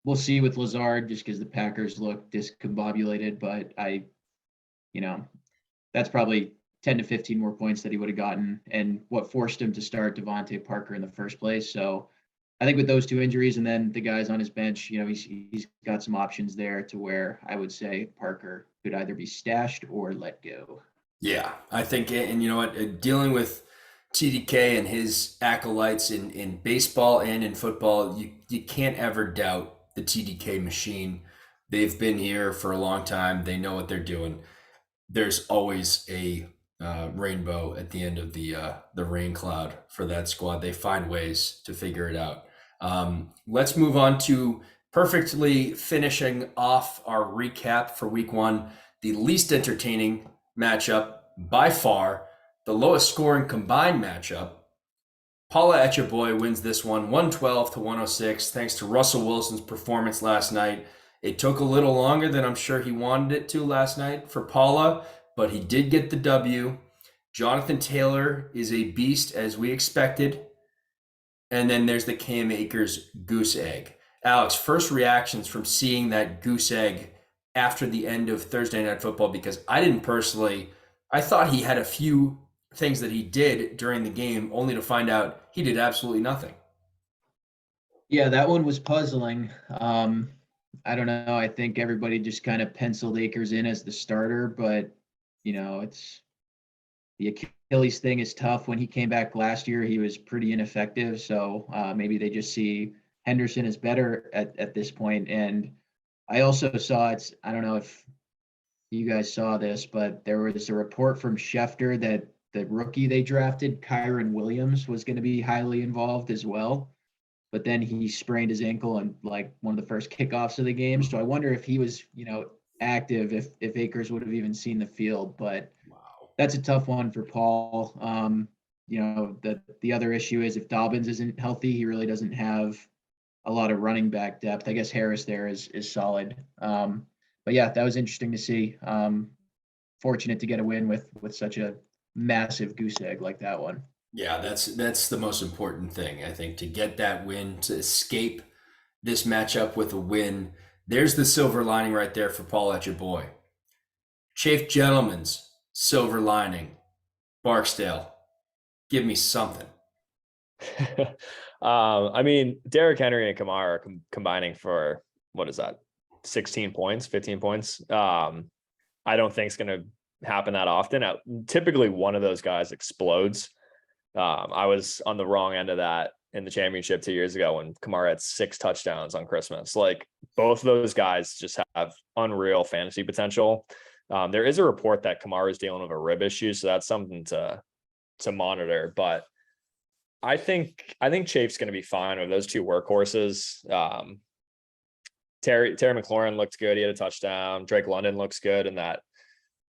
we'll see with Lazard just because the Packers look discombobulated. But that's probably 10 to 15 more points that he would have gotten, and what forced him to start Devontae Parker in the first place. So I think with those two injuries and then the guys on his bench, you know, he's got some options there to where I would say Parker could either be stashed or let go. Yeah, I think, and you know what, dealing with TDK and his acolytes in baseball and in football, you can't ever doubt the TDK machine. They've been here for a long time. They know what they're doing. There's always a rainbow at the end of the rain cloud for that squad. They find ways to figure it out. Let's move on to perfectly finishing off our recap for week one, the least entertaining matchup by far, the lowest scoring combined matchup. Paula Etchaboy wins this one 112 to 106 thanks to Russell Wilson's performance last night. It took a little longer than I'm sure he wanted it to last night for Paula, but he did get the W. Jonathan Taylor is a beast as we expected. And then there's the Cam Akers goose egg. Alex, first reactions from seeing that goose egg after the end of Thursday Night Football, because I thought he had a few things that he did during the game, only to find out he did absolutely nothing. Yeah, that one was puzzling. I don't know. I think everybody just kind of penciled Akers in as the starter, but you know, it's the Achilles thing is tough. When he came back last year, he was pretty ineffective. So maybe they just see Henderson is better at this point. And I also saw I don't know if you guys saw this, but there was a report from Schefter that the rookie they drafted, Kyron Williams, was going to be highly involved as well. But then he sprained his ankle on like one of the first kickoffs of the game. So I wonder if he was, you know, active, if Akers would have even seen the field. But that's a tough one for Paul. You know, the other issue is if Dobbins isn't healthy, he really doesn't have a lot of running back depth. I guess Harris there is solid. But yeah, that was interesting to see. Fortunate to get a win with such a massive goose egg like that one. Yeah, that's the most important thing, I think, to get that win, to escape this matchup with a win. There's the silver lining right there for Paul Etchaboy. Chafe Gentleman's silver lining. Barksdale, give me something. I mean, Derrick Henry and Kamara are combining for, what is that, 16 points, 15 points. I don't think it's going to happen that often. Typically, one of those guys explodes. I was on the wrong end of that in the championship 2 years ago when Kamara had 6 touchdowns on Christmas. Like, both of those guys just have unreal fantasy potential. There is a report that Kamara is dealing with a rib issue, so that's something to monitor. But I think Chafe's going to be fine with those two workhorses. Terry McLaurin looked good. He had a touchdown. Drake London looks good in that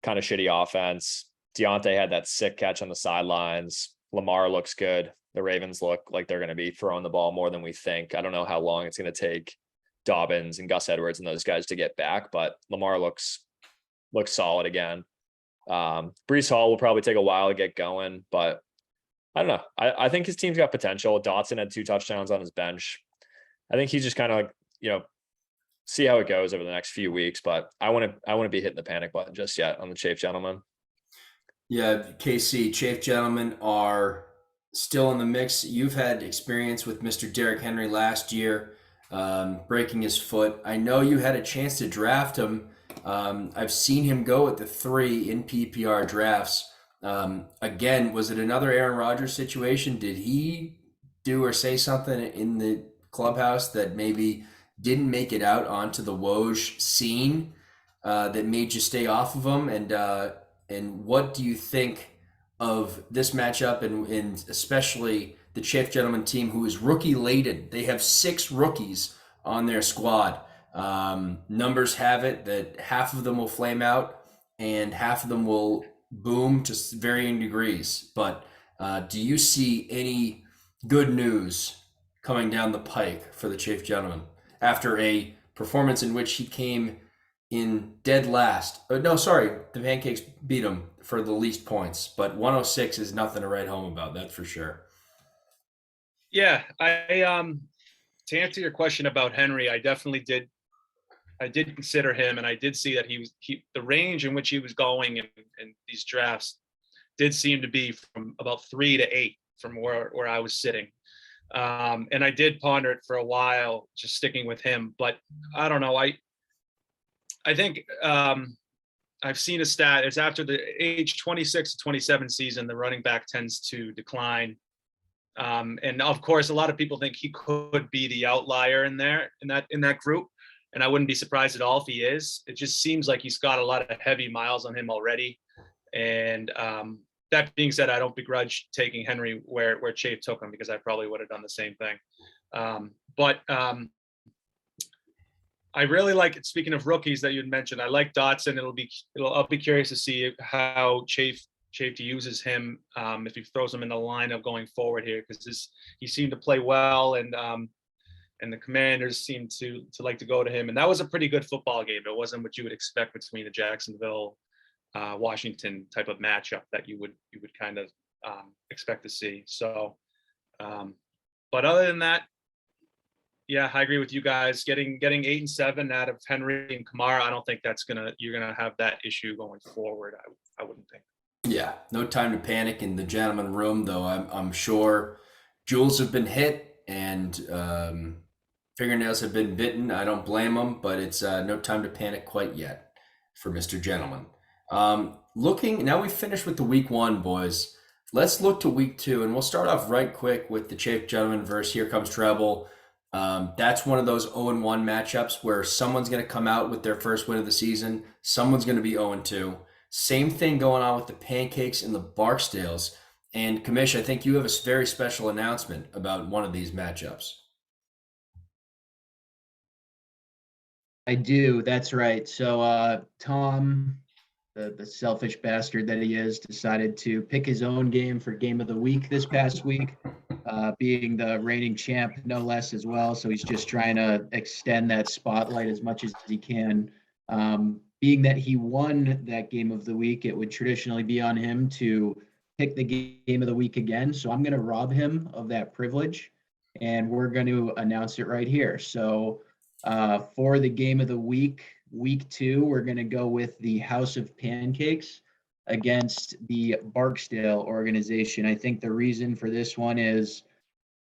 kind of shitty offense. Deontay had that sick catch on the sidelines. Lamar looks good. The Ravens look like they're going to be throwing the ball more than we think. I don't know how long it's going to take Dobbins and Gus Edwards and those guys to get back, but Lamar looks solid again. Breece Hall will probably take a while to get going, but I don't know. I think his team's got potential. Dotson had 2 touchdowns on his bench. I think he's just kind of like, you know, see how it goes over the next few weeks, but I want to be hitting the panic button just yet on the Chafe Gentlemen. Yeah, KC, Chafe Gentlemen are still in the mix. You've had experience with Mr. Derrick Henry last year, breaking his foot. I know you had a chance to draft him. I've seen him go at the 3 in PPR drafts. Again, was it another Aaron Rodgers situation? Did he do or say something in the clubhouse that maybe didn't make it out onto the Woj scene that made you stay off of him? And what do you think of this matchup and especially the Chafe Gentlemen team, who is rookie laden? They have 6 rookies on their squad. Numbers have it that half of them will flame out and half of them will boom to varying degrees. But do you see any good news coming down the pike for the Chafe Gentleman after a performance in which he came in dead last? No, sorry, the Pancakes beat him for the least points, but 106 is nothing to write home about, that's for sure. Yeah, to answer your question about Henry, I did consider him, and I did see that the range in which he was going in these drafts did seem to be from about 3 to 8 from where I was sitting. And I did ponder it for a while, just sticking with him. But I don't know. I think I've seen a stat. It's after the age 26 to 27 season, the running back tends to decline. And of course, a lot of people think he could be the outlier in that group. And I wouldn't be surprised at all if he is. It just seems like he's got a lot of heavy miles on him already. And that being said, I don't begrudge taking Henry where Chafe took him, because I probably would have done the same thing. But I really like it. Speaking of rookies that you'd mentioned, I like Dotson. I'll be curious to see how Chafe uses him, if he throws him in the lineup going forward here, because he seemed to play well, and the Commanders seemed to like to go to him. And that was a pretty good football game. It wasn't what you would expect between the Jacksonville, Washington type of matchup that you would kind of expect to see. So, but other than that, yeah, I agree with you guys. Getting 8 and 7 out of Henry and Kamara, I don't think you're gonna have that issue going forward. I wouldn't think. Yeah, no time to panic in the gentleman room, though. I'm sure jewels have been hit and fingernails have been bitten. I don't blame them, but it's no time to panic quite yet for Mr. Gentleman. Looking now, we finished with the week 1, boys. Let's look to week 2, and we'll start off right quick with the Chafe Gentleman versus Here Comes Treble. That's one of those 0-1 matchups where someone's going to come out with their first win of the season. Someone's going to be 0-2. Same thing going on with the Pancakes and the Barksdales. And Kamish, I think you have a very special announcement about one of these matchups. I do. That's right. So Tom, the selfish bastard that he is, decided to pick his own game for game of the week this past week, being the reigning champ, no less, as well. So he's just trying to extend that spotlight as much as he can. Being that he won that game of the week, it would traditionally be on him to pick the game of the week again. So I'm going to rob him of that privilege, and we're going to announce it right here. So for the game of the week 2, we're going to go with the House of Pancakes against the Barksdale organization. I think the reason for this one is,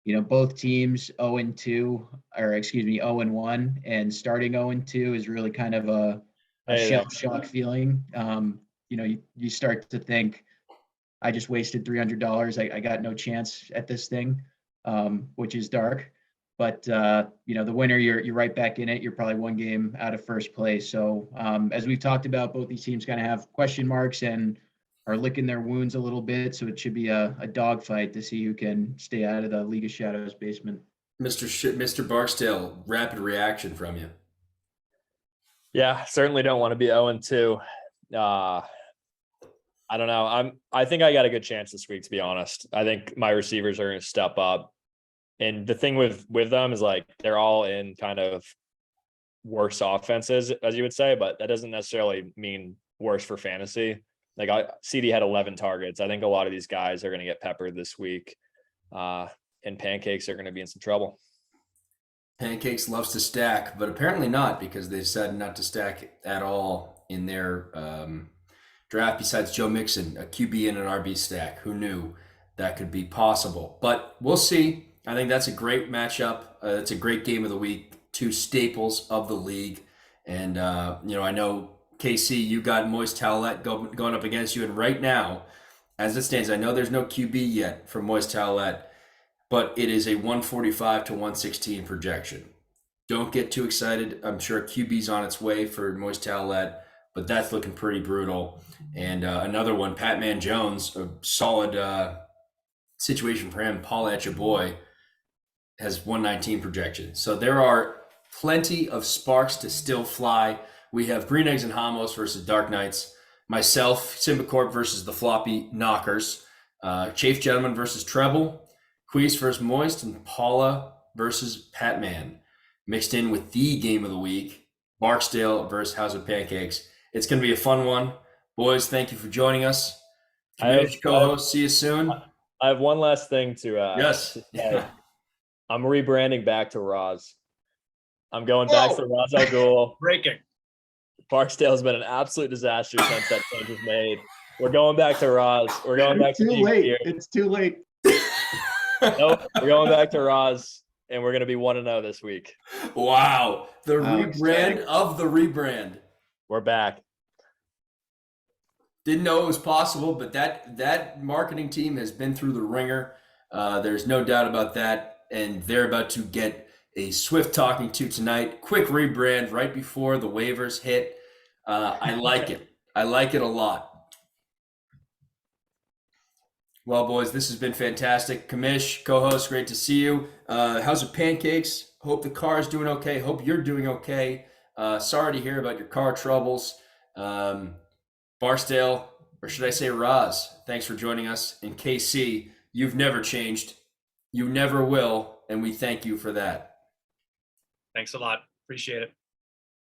both teams 0-2, or excuse me, 0-1, and starting 0-2 is really kind of a shell shock feeling. You start to think, I just wasted $300. I got no chance at this thing, which is dark. But the winner, you're right back in it. You're probably one game out of first place. So as we've talked about, both these teams kind of have question marks and are licking their wounds a little bit. So it should be a dogfight to see who can stay out of the League of Shadows basement. Mr. Barksdale, rapid reaction from you. Yeah, certainly don't want to be 0-2. I don't know. I think I got a good chance this week, to be honest. I think my receivers are going to step up. And the thing with them is, like, they're all in kind of worse offenses, as you would say, but that doesn't necessarily mean worse for fantasy. Like, CD had 11 targets. I think a lot of these guys are going to get peppered this week, and Pancakes are going to be in some trouble. Pancakes loves to stack, but apparently not, because they decided not to stack at all in their draft besides Joe Mixon, a QB and an RB stack. Who knew that could be possible? But we'll see. I think that's a great matchup. It's a great game of the week. 2 staples of the league. And, I know, KC, you got Moist Towelette going up against you. And right now, as it stands, I know there's no QB yet for Moist Towelette, but it is a 145 to 116 projection. Don't get too excited. I'm sure QB's on its way for Moist Towelette, but that's looking pretty brutal. And another one, Patman Jones, a solid situation for him. Paul Etchaboy has 119 projection. So there are plenty of sparks to still fly. We have Green Eggs and Homos versus Dark Knights. Myself, Simbacorp versus the Floppy Knockers. Chafe Gentleman versus Treble. Queese versus Moist. And Paula versus Patman. Mixed in with the game of the week, Barksdale versus House of Pancakes. It's going to be a fun one. Boys, thank you for joining us. Co-host, see you soon. I have one last thing to yes. Yeah. I'm rebranding back to Roz. I'm going back to Roz Al Ghul. Breaking. Barksdale has been an absolute disaster since that change was made. We're going back to Roz. We're going back It's to too being late. here. It's too late. Nope, we're going back to Roz, and we're gonna be 1-0 this week. Wow. The Wow, rebrand exciting. of the rebrand. We're back. Didn't know it was possible, but that marketing team has been through the ringer. There's no doubt about that. And they're about to get a swift talking to tonight. Quick rebrand right before the waivers hit. I like it. I like it a lot. Well, boys, this has been fantastic. Kamish, co-host, great to see you. How's the pancakes? Hope the car is doing okay. Hope you're doing okay. Sorry to hear about your car troubles. Barstow, or should I say Roz, thanks for joining us. And KC, you've never changed. You never will, and we thank you for that. Thanks a lot. Appreciate it.